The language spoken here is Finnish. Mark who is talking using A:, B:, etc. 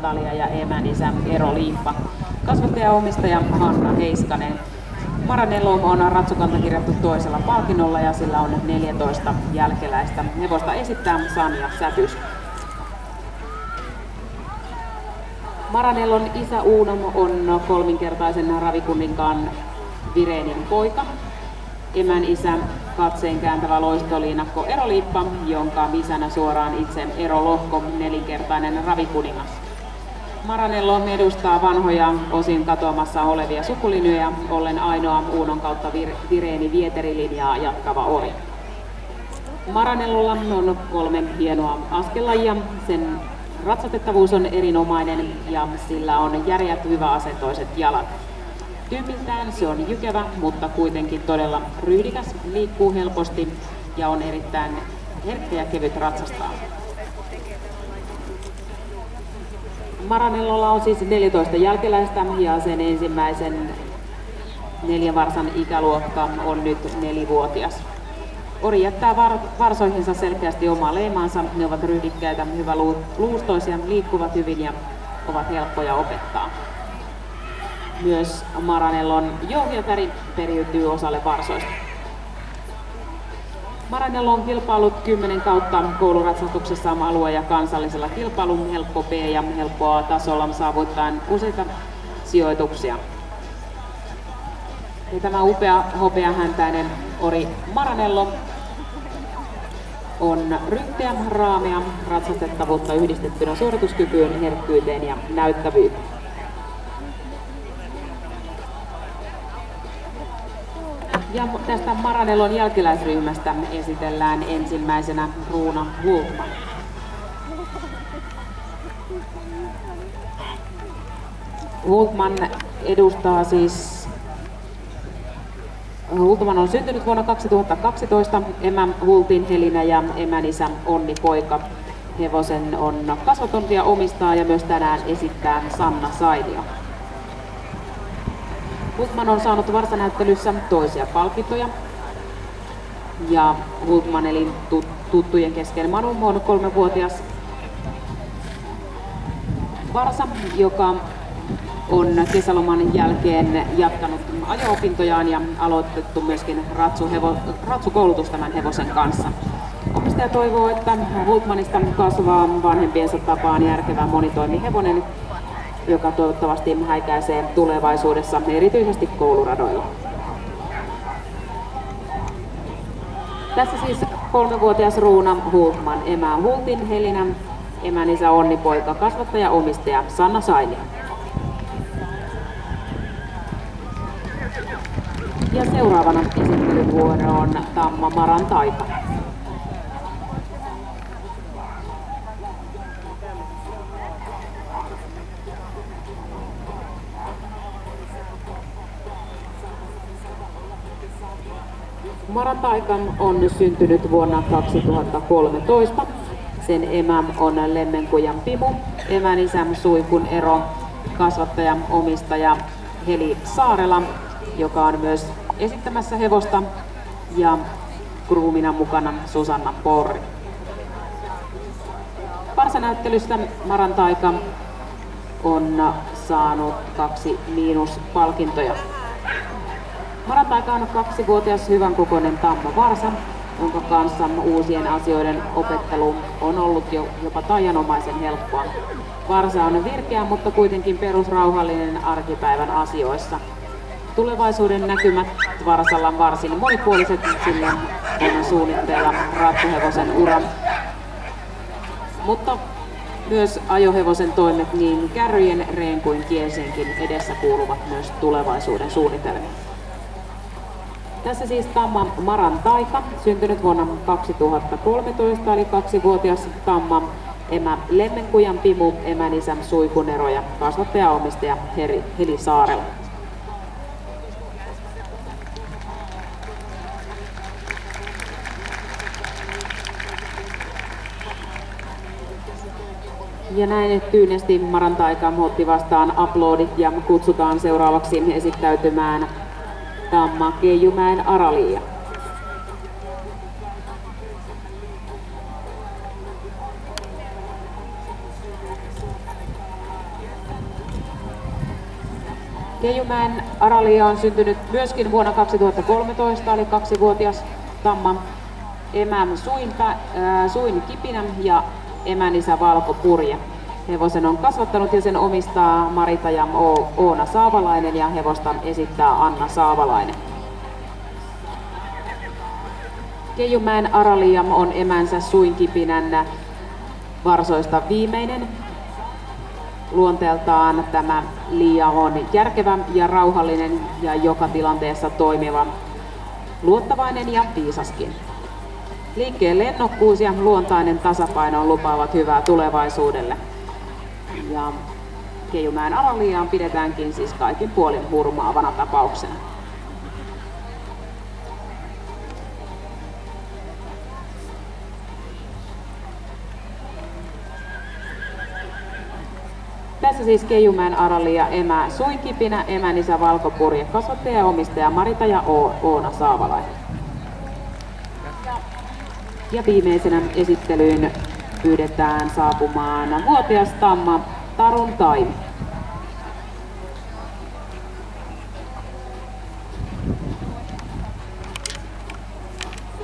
A: Natalia ja emän isä Eero Liippa. Kasvattaja-omistaja Hanna Heiskanen. Maranello on ratsukanta kirjattu toisella palkinnolla ja sillä on 14 jälkeläistä. Hevosta esittää Sanja Sätys. Maranellon isä Uuno on kolminkertaisen ravikuninkaan Virenin poika. Emän isä katseen kääntävä loistoliinakko Eero Liippa, jonka isänä suoraan itse Eero Lohko, nelinkertainen ravikuningas. Maranello edustaa vanhoja osin katoamassa olevia sukulinjoja, ollen ainoa Uunon kautta Vireeni Vieterilinjaa jatkava ori. Maranellolla on 3 hienoa askellajia. Sen ratsatettavuus on erinomainen ja sillä on järeät hyväasentoiset jalat. Tyypiltään se on jykevä, mutta kuitenkin todella ryhdikäs, liikkuu helposti ja on erittäin herkkä ja kevyt ratsastaa. Maranellolla on siis 14 jälkeläistä ja sen ensimmäisen 4 varsan ikäluokka on nyt 4-vuotias. Ori jättää varsoihinsa selkeästi omaa leimaansa. Ne ovat ryhdikkäitä, hyvä luustoisia, liikkuvat hyvin ja ovat helppoja opettaa. Myös Maranellon jouhiatäri periytyy osalle varsoista. Maranello on kilpailut 10 kautta kouluratsastuksessa alue- ja kansallisella kilpailun helppo B- ja helppo A-tasolla saavuttaen useita sijoituksia. Ja tämä upea hopeahäntäinen ori Maranello on ryhtiä, raamea, ratsastettavuutta yhdistettynä suorituskykyyn, herkkyyteen ja näyttävyyteen. Ja tästä Maranellon jälkeläisryhmästä esitellään ensimmäisenä Ruuna Hultman. Hultman edustaa siis Hultman on syntynyt vuonna 2012, emä Hultin Helinä ja emän isä Onni Poika. Hevosen on kasvatonta ja omistaa ja myös tänään esittää Sanna Sainio. Hultman on saanut varsanäyttelyssä toisia palkintoja. Ja Hultman eli tuttujen kesken Manu on 3-vuotias varsa, joka on kesäloman jälkeen jatkanut ajo-opintojaan ja aloitettu myöskin ratsukoulutus tämän hevosen kanssa. Omistaja toivoo, että Hultmanista kasvaa vanhempiensa tapaan järkevä monitoimihevonen, joka toivottavasti häikäisee tulevaisuudessa erityisesti kouluradoilla. Tässä siis 3-vuotias Ruuna Hultman, emä Hultin Helinä, emän isä Onni Poika, kasvattaja omistaja Sanna Sainio. Ja seuraavana esittelyvuoro on Tamma Maran Taika. Maran Taika on syntynyt vuonna 2013. Sen emä on Lemmenkujan Pimu, emän isä Suikun Ero, kasvattaja omistaja Heli Saarela, joka on myös esittämässä hevosta, ja groomina mukana Susanna Porri. Varsanäyttelystä Maran Taika on saanut 2 miinuspalkintoja. Maran Taika on 2-vuotias hyvän kokoinen tamma varsa, jonka kanssa uusien asioiden opettelu on ollut jopa taianomaisen helppoa. Varsa on virkeä, mutta kuitenkin perusrauhallinen arkipäivän asioissa. Tulevaisuuden näkymät Varsalla on varsin monipuoliset, sillä on suunnitteilla ratsuhevosen ura. Mutta myös ajohevosen toimet niin kärryjen, reen kuin kiesenkin edessä kuuluvat myös tulevaisuuden suunnitelmiin. Tässä siis Tamma Maran Taika, syntynyt vuonna 2013, eli 2-vuotias tamma, emä Lemmenkujan Pimu, emän isä Suikun Ero ja kasvattaja omistaja Heli Saarela. Ja näin tyynesti Maran Taika otti vastaan aplodit ja kutsutaan seuraavaksi esittäytymään Tamma Keijumäen Aralia. Keijumäen Aralia on syntynyt myöskin vuonna 2013, oli 2-vuotias tamma. Emän Suin Kipinä ja emän isä Valko Purje. Hevosen on kasvattanut ja sen omistaa Marita ja Oona Saavalainen ja hevosta esittää Anna Saavalainen. Keijumäen Aralia on emänsä Suin Kipinän varsoista viimeinen. Luonteeltaan tämä Liia on järkevä ja rauhallinen ja joka tilanteessa toimiva, luottavainen ja viisaskin. Liikkeen lennokkuus ja luontainen tasapaino lupaavat hyvää tulevaisuudelle. Ja Keijumäen Araliaa pidetäänkin siis kaikin puolin hurmaavana tapauksena. Tässä siis Keijumäen Aralia emä Suin Kipinä, emän isä Valko Purje, kasvattaja ja omistaja Marita ja Oona Saavalainen. Ja viimeisenä esittelyyn pyydetään saapumaan vuotias tamma Tarun Taimi.